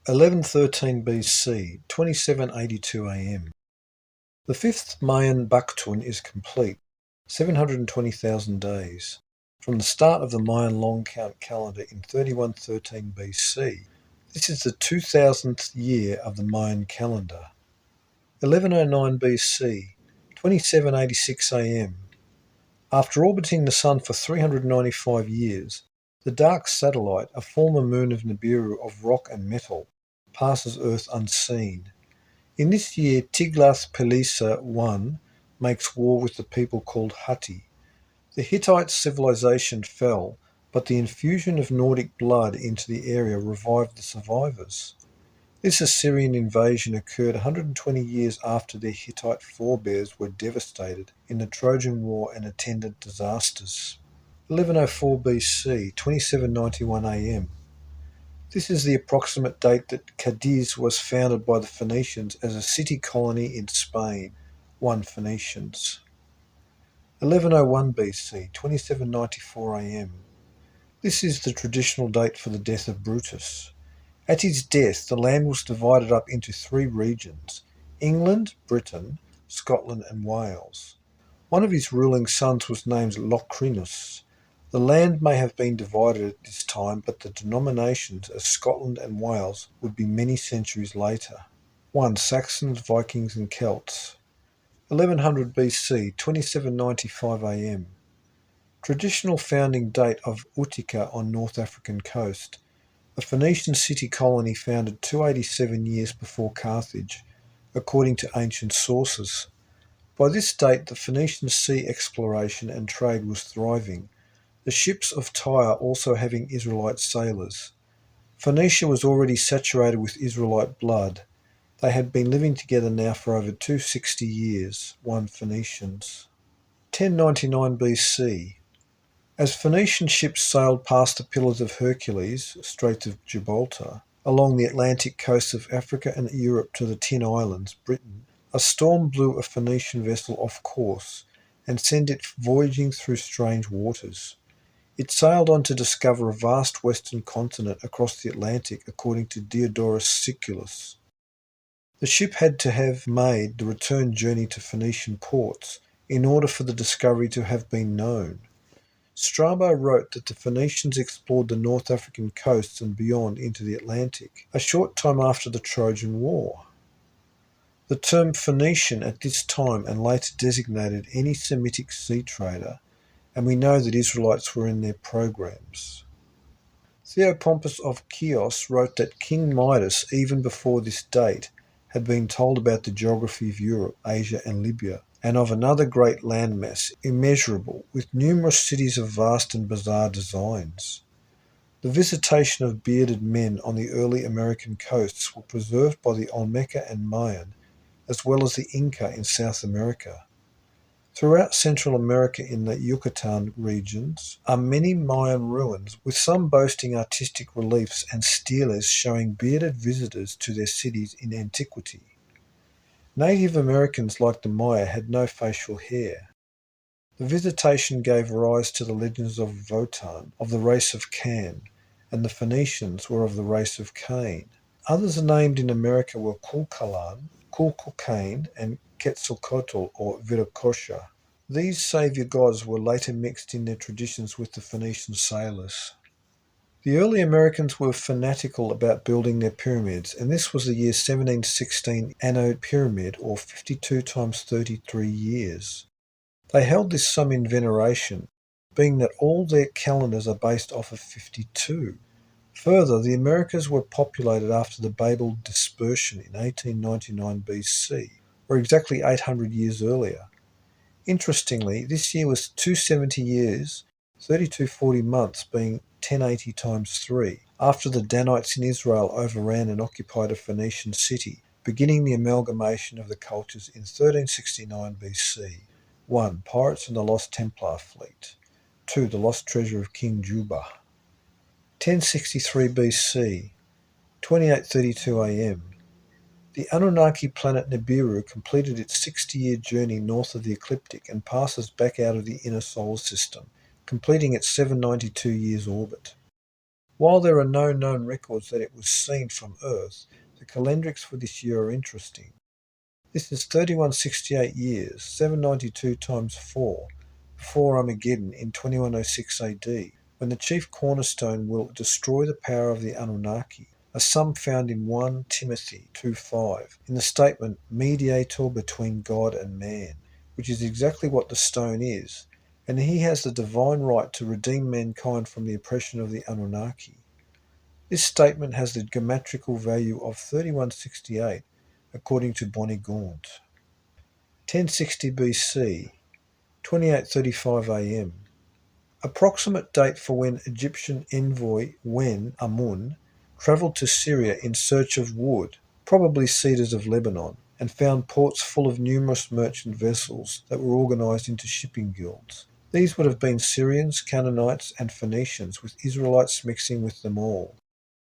1113 BC, 2782 AM. The fifth Mayan Baktun is complete, 720,000 days, from the start of the Mayan long count calendar in 3113 BC. This is the 2000th year of the Mayan calendar. 1109 BC, 2786 AM. After orbiting the Sun for 395 years, the dark satellite, a former moon of Nibiru of rock and metal, passes Earth unseen. In this year, Tiglath-Pileser I makes war with the people called Hatti. The Hittite civilization fell, but the infusion of Nordic blood into the area revived the survivors. This Assyrian invasion occurred 120 years after their Hittite forebears were devastated in the Trojan War and attendant disasters. 1104 BC, 2791 AM. This is the approximate date that Cadiz was founded by the Phoenicians as a city colony in Spain, 1 Phoenicians. 1101 BC, 2794 AM. This is the traditional date for the death of Brutus. At his death, the land was divided up into 3 regions: England, Britain, Scotland and Wales. One of his ruling sons was named Locrinus. The land may have been divided at this time, but the denominations as Scotland and Wales would be many centuries later. 1. Saxons, Vikings and Celts. 1100 BC, 2795 AM. Traditional founding date of Utica on North African coast, a Phoenician city colony founded 287 years before Carthage, according to ancient sources. By this date, the Phoenician sea exploration and trade was thriving, the ships of Tyre also having Israelite sailors. Phoenicia was already saturated with Israelite blood. They had been living together now for over 260 years, 1 Phoenicians. 1099 BC. As Phoenician ships sailed past the Pillars of Hercules, Straits of Gibraltar, along the Atlantic coast of Africa and Europe to the Tin Islands, Britain, a storm blew a Phoenician vessel off course and sent it voyaging through strange waters. It sailed on to discover a vast western continent across the Atlantic, according to Diodorus Siculus. The ship had to have made the return journey to Phoenician ports in order for the discovery to have been known. Strabo wrote that the Phoenicians explored the North African coasts and beyond into the Atlantic, a short time after the Trojan War. The term Phoenician at this time and later designated any Semitic sea trader, and we know that Israelites were in their programs. Theopompus of Chios wrote that King Midas, even before this date, had been told about the geography of Europe, Asia and Libya, and of another great landmass, immeasurable, with numerous cities of vast and bizarre designs. The visitation of bearded men on the early American coasts were preserved by the Olmeca and Mayan, as well as the Inca in South America. Throughout Central America in the Yucatan regions are many Mayan ruins, with some boasting artistic reliefs and steles showing bearded visitors to their cities in antiquity. Native Americans like the Maya had no facial hair. The visitation gave rise to the legends of Votan, of the race of Can, and the Phoenicians were of the race of Cain. Others named in America were Kulkalan, Kulkulkane, and Quetzalcoatl or Viracocha. These saviour gods were later mixed in their traditions with the Phoenician sailors. The early Americans were fanatical about building their pyramids, and this was the year 1716 Anno Pyramid, or 52 times 33 years. They held this sum in veneration, being that all their calendars are based off of 52. Further, the Americas were populated after the Babel dispersion in 1899 BC, or exactly 800 years earlier. Interestingly, this year was 270 years, 3240 months, being 1080 times 3, after the Danites in Israel overran and occupied a Phoenician city, beginning the amalgamation of the cultures in 1369 BC. 1. Pirates and the Lost Templar Fleet. 2. The Lost Treasure of King Juba. 1063 BC, 2832 AM. The Anunnaki planet Nibiru completed its 60-year journey north of the ecliptic and passes back out of the inner solar system, completing its 792 years orbit. While there are no known records that it was seen from Earth, the calendrics for this year are interesting. This is 3168 years, 792 times 4, before Armageddon in 2106 AD, when the chief cornerstone will destroy the power of the Anunnaki, a sum found in 1 Timothy 2:5, in the statement mediator between God and man, which is exactly what the stone is, and he has the divine right to redeem mankind from the oppression of the Anunnaki. This statement has the geometrical value of 3168, according to Bonnie Gaunt. 1060 BC, 28:35 am. Approximate date for when Egyptian envoy Wen Amun travelled to Syria in search of wood, probably cedars of Lebanon, and found ports full of numerous merchant vessels that were organised into shipping guilds. These would have been Syrians, Canaanites, and Phoenicians, with Israelites mixing with them all.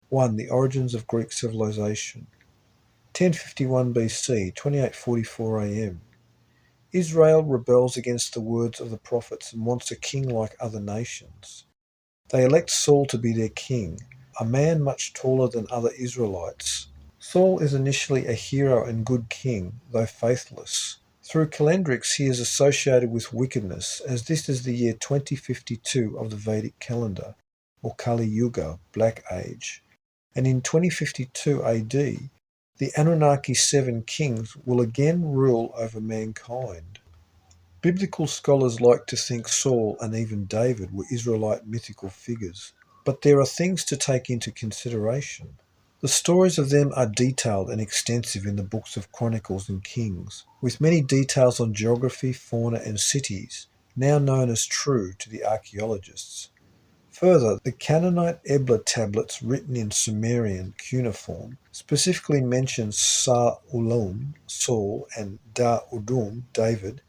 1. The origins of Greek civilization. 1051 BC, 28:44 am. Israel rebels against the words of the prophets and wants a king like other nations. They elect Saul to be their king, a man much taller than other Israelites. Saul is initially a hero and good king, though faithless. Through calendrics he is associated with wickedness, as this is the year 2052 of the Vedic calendar, or Kali Yuga, Black Age. And in 2052 AD, the Anunnaki 7 kings will again rule over mankind. Biblical scholars like to think Saul and even David were Israelite mythical figures, but there are things to take into consideration. The stories of them are detailed and extensive in the books of Chronicles and Kings, with many details on geography, fauna, and cities, now known as true to the archaeologists. Further, the Canaanite Ebla tablets written in Sumerian cuneiform specifically mention Sa-Ulum, Saul, and Da-Udum, David,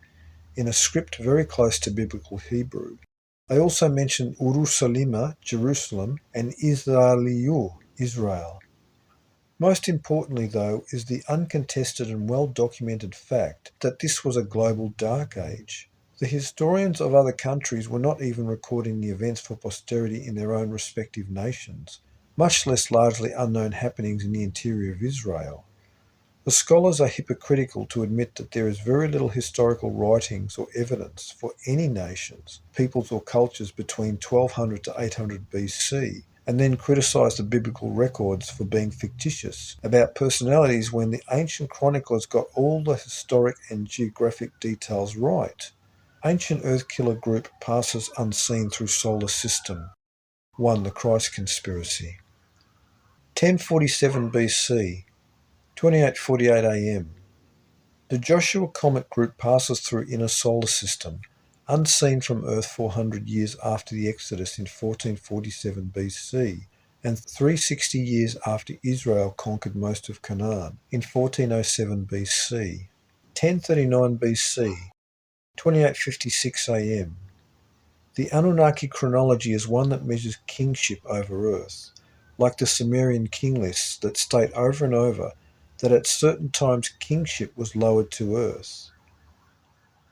in a script very close to Biblical Hebrew. They also mention Urusalima, Jerusalem, and Israeliyu, Israel. Most importantly, though, is the uncontested and well-documented fact that this was a global dark age. The historians of other countries were not even recording the events for posterity in their own respective nations, much less largely unknown happenings in the interior of Israel. The scholars are hypocritical to admit that there is very little historical writings or evidence for any nations, peoples or cultures between 1200 to 800 BC, and then criticise the biblical records for being fictitious about personalities when the ancient chroniclers got all the historic and geographic details right. Ancient Earthkiller group passes unseen through solar system. 1. The Christ Conspiracy. 1047 BC, 28:48 am. The Joshua Comet group passes through inner solar system, unseen from Earth 400 years after the Exodus in 1447 BC, and 360 years after Israel conquered most of Canaan in 1407 BC. 1039 BC, 28:56 am. The Anunnaki chronology is one that measures kingship over Earth, like the Sumerian king lists that state over and over that at certain times kingship was lowered to Earth.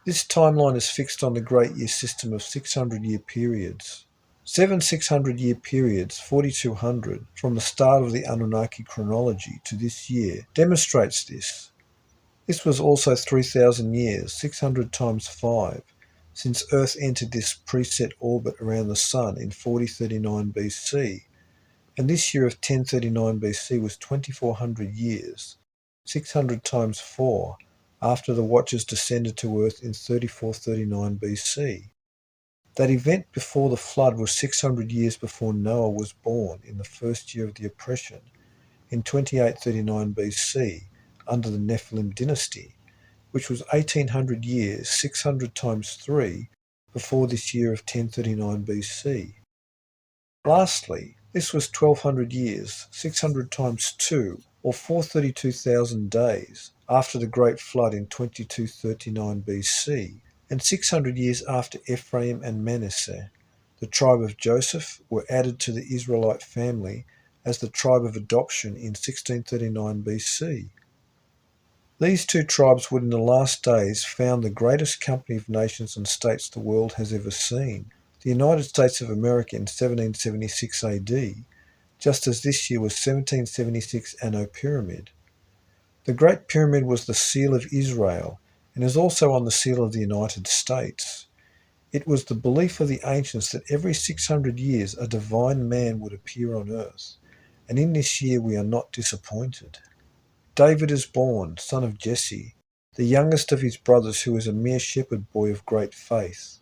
This timeline is fixed on the Great Year system of 600-year periods. 7 600-year periods, 4200, from the start of the Anunnaki chronology to this year, demonstrates this. This was also 3,000 years, 600 times 5, since Earth entered this preset orbit around the Sun in 4039 BC, and this year of 1039 BC was 2400 years, 600 times 4, after the Watchers descended to Earth in 3439 BC. That event before the flood was 600 years before Noah was born in the first year of the oppression, in 2839 BC, under the Nephilim dynasty, which was 1800 years, 600 times 3, before this year of 1039 BC. Lastly, this was 1200 years, 600 times 2, or 432,000 days, after the Great Flood in 2239 BC, and 600 years after Ephraim and Manasseh, the tribe of Joseph, were added to the Israelite family as the tribe of adoption in 1639 BC. These two tribes would in the last days found the greatest company of nations and states the world has ever seen, the United States of America in 1776 AD, just as this year was 1776 Anno Pyramid. The Great Pyramid was the seal of Israel and is also on the seal of the United States. It was the belief of the ancients that every 600 years a divine man would appear on earth, and in this year we are not disappointed. David is born, son of Jesse, the youngest of his brothers, who is a mere shepherd boy of great faith.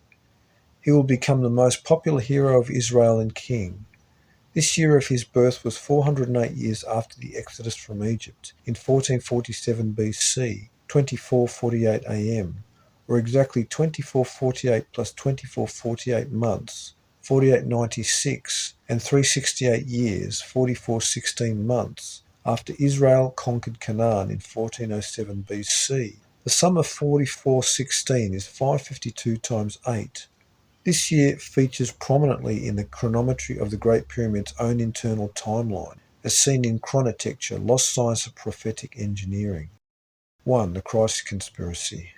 He will become the most popular hero of Israel and king. This year of his birth was 408 years after the Exodus from Egypt, in 1447 BC, 2448 AM, or exactly 2448 plus 2448 months, 4896, and 368 years, 4416 months, after Israel conquered Canaan in 1407 BC. The sum of 4416 is 552 times 8. This year features prominently in the chronometry of the Great Pyramid's own internal timeline, as seen in Chronotecture, Lost Science of Prophetic Engineering. 1. The Christ Conspiracy.